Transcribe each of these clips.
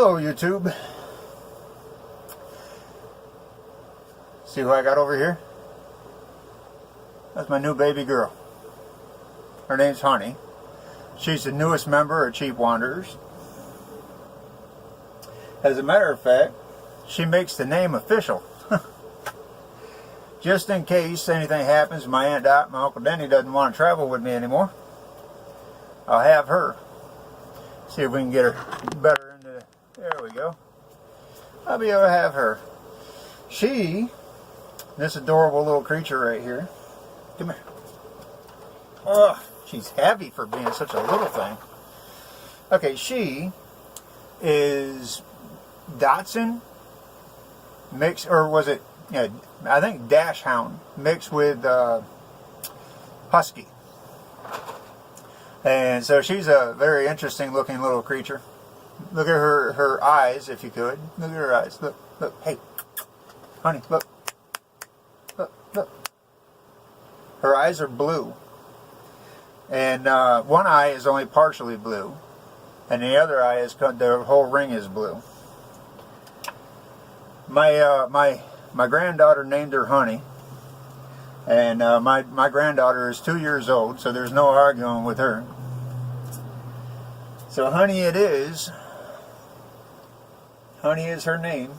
Hello YouTube. See who I got over here? That's my new baby girl. Her name's Honey. She's the newest member of Cheap Wanderers. As a matter of fact, she makes the name official. Just in case anything happens, my Aunt Dot, my Uncle Denny doesn't want to travel with me anymore, I'll have her. See if we can get her better into the... There we go. I'll be able to have her. This adorable little creature right here. Come here. Oh, she's heavy for being such a little thing. Okay, she is Dachshund mixed, or was it, yeah, I think Dachshund mixed with Husky. And so she's a very interesting looking little creature. Look at her eyes, if you could. Look at her eyes. Look, look, hey, Honey, look. Look, look. Her eyes are blue. And one eye is only partially blue. And the other eye is, the whole ring is blue. My granddaughter named her Honey. And my granddaughter is 2 years old, so there's no arguing with her. So Honey it is. Honey is her name.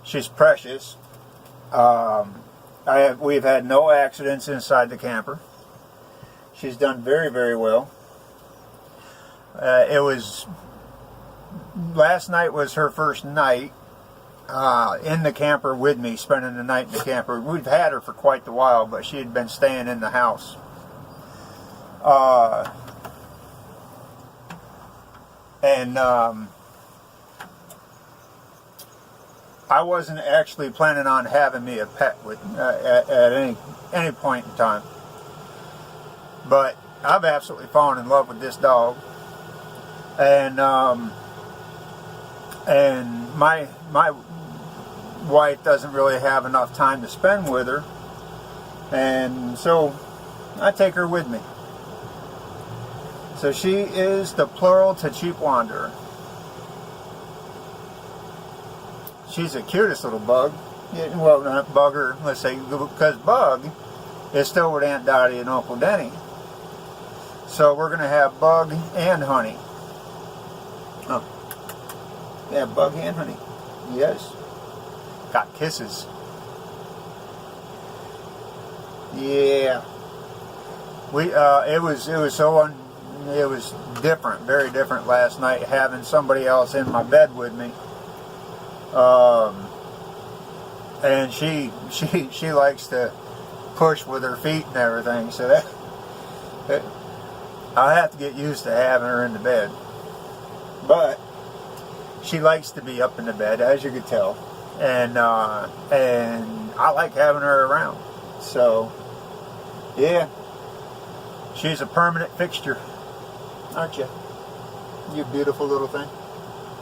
She's precious. We've had no accidents inside the camper. She's done very, very well. Last night was her first night in the camper with me, spending the night in the camper. We've had her for quite a while, but she had been staying in the house. I wasn't actually planning on having me a pet at any point in time. But I've absolutely fallen in love with this dog. And my wife doesn't really have enough time to spend with her, and so I take her with me. So she is the plural to Cheap Wanderer. She's the cutest little bug. Well, not bugger, let's say, because Bug is still with Aunt Dottie and Uncle Denny. So we're going to have Bug and Honey. Oh. Yeah, Bug and Honey. Yes. Got kisses. Yeah. It was different, very different last night, having somebody else in my bed with me. And she likes to push with her feet and everything, so that I have to get used to having her in the bed. But she likes to be up in the bed, as you could tell, and I like having her around. So yeah, she's a permanent fixture, aren't you? You beautiful little thing.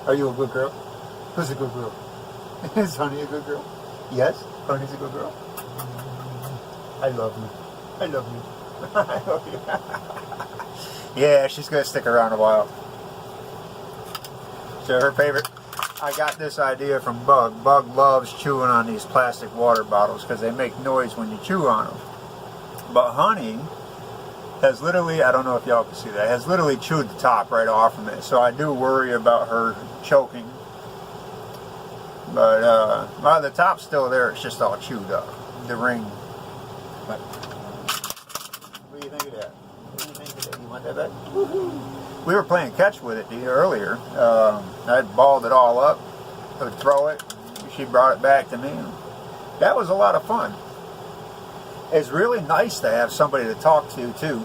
Are you a good girl? Who's a good girl? Is Honey a good girl? Yes, Honey's a good girl. I love you. I love you. I love you. Yeah, she's going to stick around a while. So her favorite, I got this idea from Bug. Bug loves chewing on these plastic water bottles because they make noise when you chew on them. But Honey has literally, I don't know if y'all can see that, has literally chewed the top right off of it. So I do worry about her choking. But well, the top's still there, it's just all chewed up. The ring. But what do you think of that? What do you think of that? You want that back? Woohoo! We were playing catch with it earlier. I had balled it all up. I would throw it. She brought it back to me. That was a lot of fun. It's really nice to have somebody to talk to, too.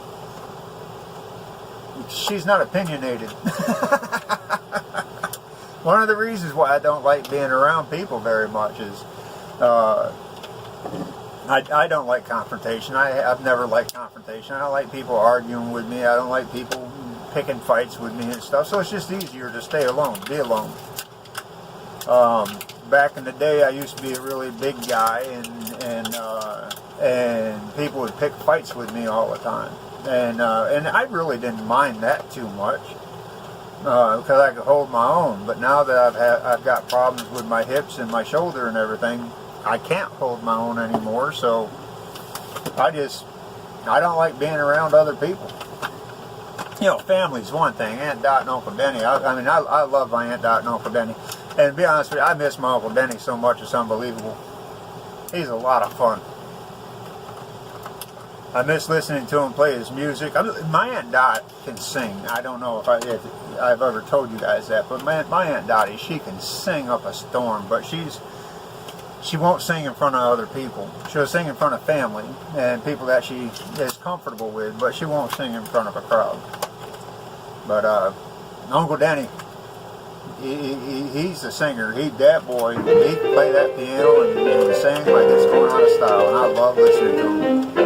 She's not opinionated. One of the reasons why I don't like being around people very much is I don't like confrontation. I've never liked confrontation. I don't like people arguing with me. I don't like people picking fights with me and stuff. So it's just easier to stay alone, be alone. Back in the day, I used to be a really big guy, and people would pick fights with me all the time. And I really didn't mind that too much. because I could hold my own. But now that I've got problems with my hips and my shoulder and everything, I can't hold my own anymore. So I don't like being around other people. You know, family's one thing. Aunt Dot and Uncle Denny. I love my Aunt Dot and Uncle Denny. And to be honest with you, I miss my Uncle Denny so much, it's unbelievable. He's a lot of fun. I miss listening to him play his music. My Aunt Dot can sing. I don't know if I've ever told you guys that, but my Aunt Dottie, she can sing up a storm, but she won't sing in front of other people. She'll sing in front of family and people that she is comfortable with, but she won't sing in front of a crowd. But Uncle Denny, he's a singer. That boy, he can play that piano and sing like it's going out of style, and I love listening to him.